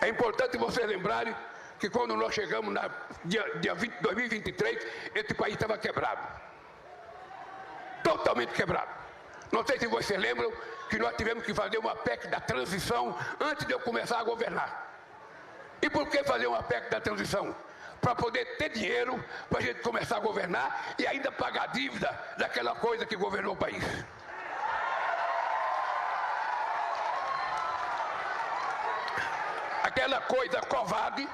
É importante vocês lembrarem que quando nós chegamos na dia 2023, esse país estava quebrado. Totalmente quebrado. Não sei se vocês lembram que nós tivemos que fazer uma PEC da transição antes de eu começar a governar. E por que fazer uma PEC da transição? Para poder ter dinheiro para a gente começar a governar e ainda pagar a dívida daquela coisa que governou o país. Aquela coisa covarde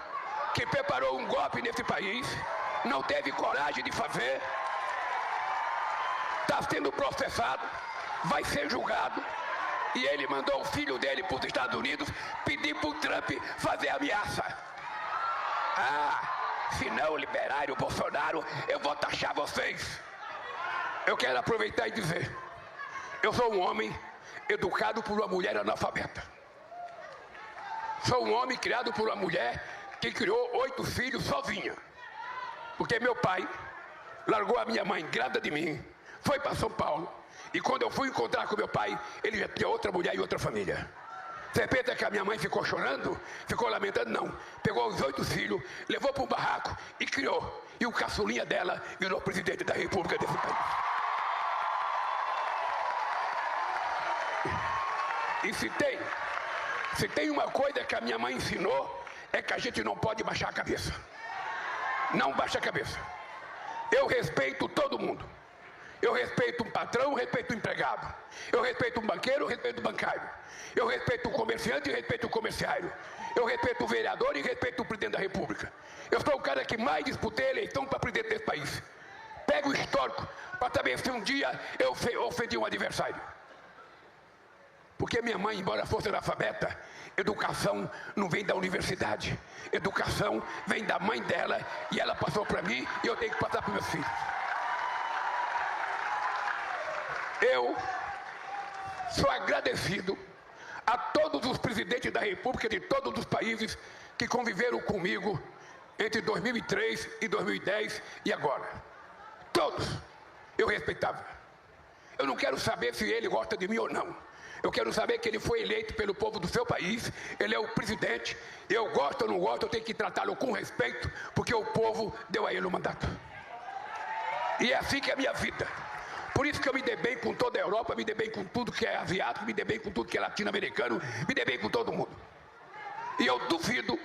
que preparou um golpe nesse país, não teve coragem de fazer, está sendo processado, vai ser julgado, e ele mandou o filho dele para os Estados Unidos pedir para o Trump fazer ameaça. Se não liberarem o Bolsonaro, eu vou taxar vocês. Eu quero aproveitar e dizer, eu sou um homem educado por uma mulher analfabeta. Sou um homem criado por uma mulher que criou 8 filhos sozinha. Porque meu pai largou a minha mãe grávida de mim, foi para São Paulo, e quando eu fui encontrar com meu pai, ele já tinha outra mulher e outra família. Você pensa que a minha mãe ficou chorando? Ficou lamentando? Não. Pegou os 8 filhos, levou para um barraco e criou. E o caçulinha dela virou presidente da República desse país. E se tem uma coisa que a minha mãe ensinou, é que a gente não pode baixar a cabeça. Não baixa a cabeça. Eu respeito todo mundo. Eu respeito um patrão, respeito o empregado. Eu respeito um banqueiro, eu respeito o bancário. Eu respeito o comerciante e respeito o comerciário. Eu respeito o vereador e respeito o presidente da República. Eu sou o cara que mais disputei a eleição para presidente desse país. Pega o histórico para saber se um dia eu ofendi um adversário. Porque minha mãe, embora fosse analfabeta, educação não vem da universidade. Educação vem da mãe dela e ela passou para mim e eu tenho que passar para meus filhos. Eu sou agradecido a todos os presidentes da República de todos os países que conviveram comigo entre 2003 e 2010 e agora. Todos eu respeitava. Eu não quero saber se ele gosta de mim ou não. Eu quero saber que ele foi eleito pelo povo do seu país, ele é o presidente, eu gosto ou não gosto, eu tenho que tratá-lo com respeito, porque o povo deu a ele o mandato. E é assim que é a minha vida. Por isso que eu me dei bem com toda a Europa, me dei bem com tudo que é asiático, me dei bem com tudo que é latino-americano, me dei bem com todo mundo. E eu duvido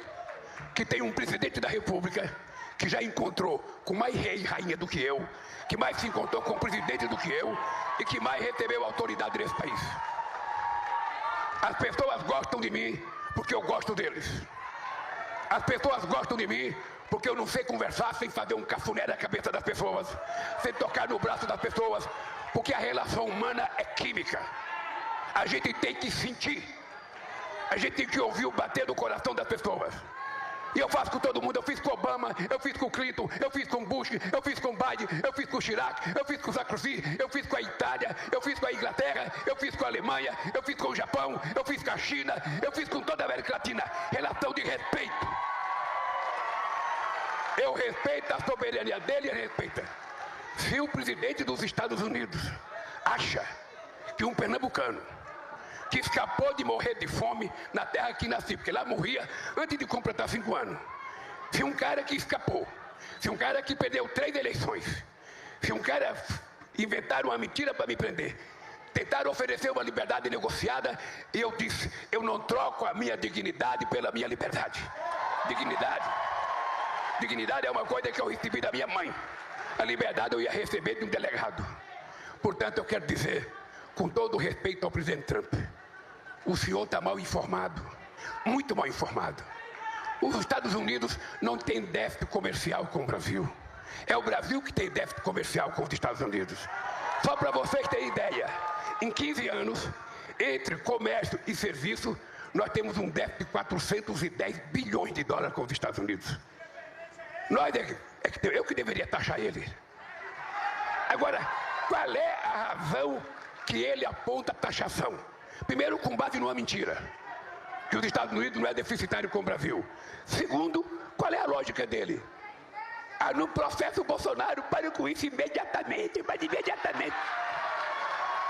que tenha um presidente da República que já encontrou com mais rei e rainha do que eu, que mais se encontrou com presidente do que eu e que mais recebeu autoridade nesse país. As pessoas gostam de mim porque eu gosto deles. As pessoas gostam de mim porque eu não sei conversar sem fazer um cafuné na cabeça das pessoas, sem tocar no braço das pessoas, porque a relação humana é química. A gente tem que sentir, a gente tem que ouvir o bater do coração das pessoas. E eu faço com todo mundo, eu fiz com Obama, eu fiz com Clinton, eu fiz com Bush, eu fiz com Biden, eu fiz com Chirac, eu fiz com Sarkozy, eu fiz com a Itália, eu fiz com a Inglaterra, eu fiz com a Alemanha, eu fiz com o Japão, eu fiz com a China, eu fiz com toda a América Latina. Relação de respeito. Eu respeito a soberania dele e ele respeita. Se o presidente dos Estados Unidos acha que um pernambucano que escapou de morrer de fome na terra que nasci, porque lá morria antes de completar 5 anos. Se um cara que escapou, se um cara que perdeu 3 eleições, se um cara inventaram uma mentira para me prender, tentaram oferecer uma liberdade negociada, e eu disse, eu não troco a minha dignidade pela minha liberdade. Dignidade é uma coisa que eu recebi da minha mãe. A liberdade eu ia receber de um delegado. Portanto, eu quero dizer, com todo o respeito ao presidente Trump, o senhor está mal informado, muito mal informado. Os Estados Unidos não têm déficit comercial com o Brasil. É o Brasil que tem déficit comercial com os Estados Unidos. Só para vocês terem ideia, em 15 anos, entre comércio e serviço, nós temos um déficit de 410 bilhões de dólares com os Estados Unidos. Eu que deveria taxar ele. Agora, qual é a razão que ele aponta a taxação? Primeiro, com base numa mentira, que os Estados Unidos não é deficitário com o Brasil. Segundo, qual é a lógica dele? No processo Bolsonaro, pare com isso imediatamente, mas imediatamente.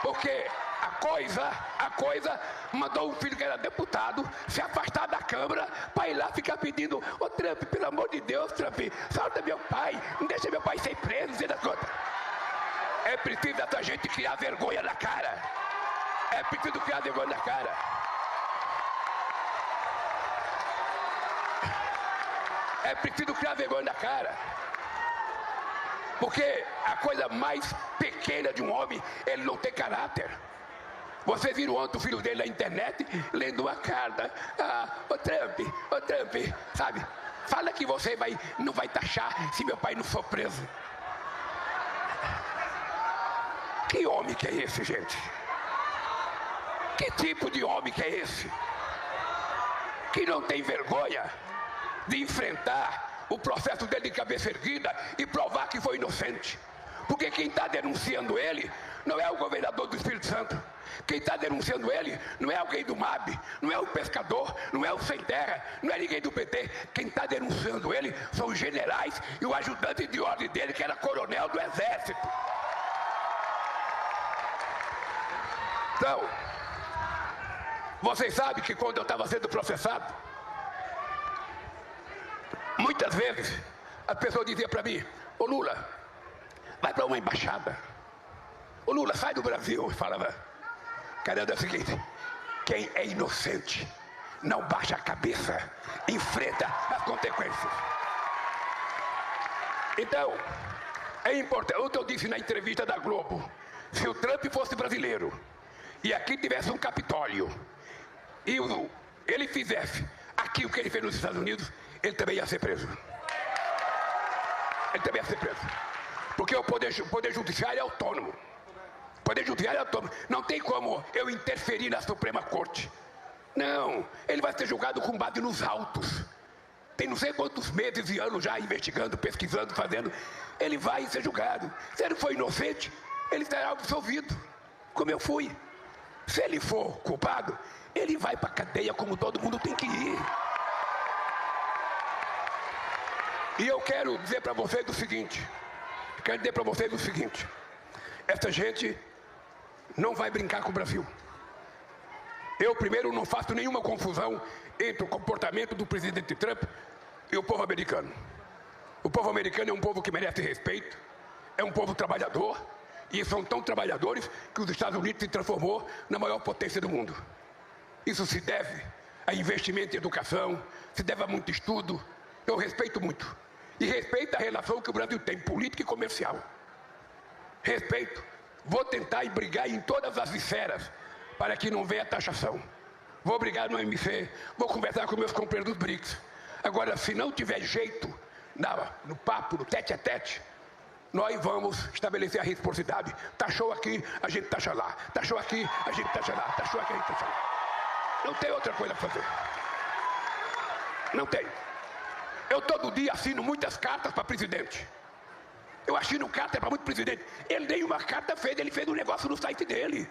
Porque A coisa mandou um filho que era deputado se afastar da Câmara para ir lá ficar pedindo: ô Trump, pelo amor de Deus, Trump, solta meu pai, não deixa meu pai ser preso, não sei das contas. É preciso essa gente criar vergonha na cara. É preciso criar vergonha na cara. É preciso criar vergonha na cara. Porque a coisa mais pequena de um homem, ele não tem caráter. Vocês viram ontem o filho dele na internet, lendo uma carta. Ô Trump, sabe? Fala que você não vai taxar se meu pai não for preso. Que homem que é esse, gente? Que tipo de homem que é esse? Que não tem vergonha de enfrentar o processo dele de cabeça erguida e provar que foi inocente. Porque quem está denunciando ele não é o governador do Espírito Santo. Quem está denunciando ele não é alguém do MAB, não é o pescador, não é o sem terra, não é ninguém do PT. Quem está denunciando ele são os generais e o ajudante de ordem dele, que era coronel do Exército. Então, vocês sabem que quando eu estava sendo processado, muitas vezes as pessoas diziam para mim: ô Lula, vai para uma embaixada. Ô Lula, sai do Brasil. Eu falava: caramba, é o seguinte, quem é inocente não baixa a cabeça, enfrenta as consequências. Então, é importante. Ontem eu disse na entrevista da Globo: se o Trump fosse brasileiro e aqui tivesse um Capitólio e ele fizesse aqui o que ele fez nos Estados Unidos, ele também ia ser preso. Ele também ia ser preso. Porque o poder judiciário é autônomo. O poder judiciário é autônomo. Não tem como eu interferir na Suprema Corte. Não. Ele vai ser julgado com base nos autos. Tem não sei quantos meses e anos já investigando, pesquisando, fazendo. Ele vai ser julgado. Se ele for inocente, ele será absolvido, como eu fui. Se ele for culpado, ele vai para a cadeia como todo mundo tem que ir. E eu quero dizer para vocês o seguinte. Essa gente não vai brincar com o Brasil. Eu, primeiro, não faço nenhuma confusão entre o comportamento do presidente Trump e o povo americano. O povo americano é um povo que merece respeito, é um povo trabalhador, e são tão trabalhadores que os Estados Unidos se transformou na maior potência do mundo. Isso se deve a investimento em educação, se deve a muito estudo. Eu respeito muito. E respeito a relação que o Brasil tem, política e comercial. Respeito. Vou tentar brigar em todas as esferas para que não venha taxação. Vou brigar no OMC, vou conversar com meus companheiros dos BRICS. Agora, se não tiver jeito, no papo, no tete-a-tete, nós vamos estabelecer a reciprocidade. Taxou aqui, a gente taxa lá. Taxou aqui, a gente taxa lá. Taxou aqui, a gente taxa lá. Não tem outra coisa para fazer. Não tem. Eu todo dia assino muitas cartas para presidente. Eu assino carta para muito presidente. Ele nem uma carta fez, ele fez um negócio no site dele.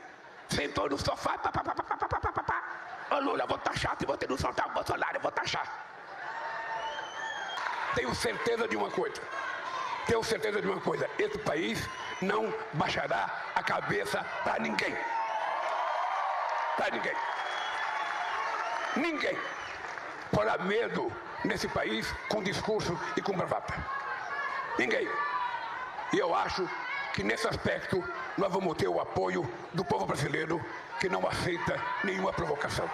Sentou no sofá, Ô Lula, eu vou taxar, se você não soltar o Bolsonaro, eu vou taxar. Tenho certeza de uma coisa. Esse país não baixará a cabeça para ninguém. Para ninguém. Ninguém porá medo nesse país com discurso e com bravata. Ninguém. E eu acho que nesse aspecto nós vamos ter o apoio do povo brasileiro, que não aceita nenhuma provocação.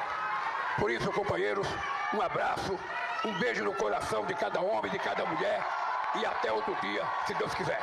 Por isso, companheiros, um abraço, um beijo no coração de cada homem, de cada mulher, e até outro dia, se Deus quiser.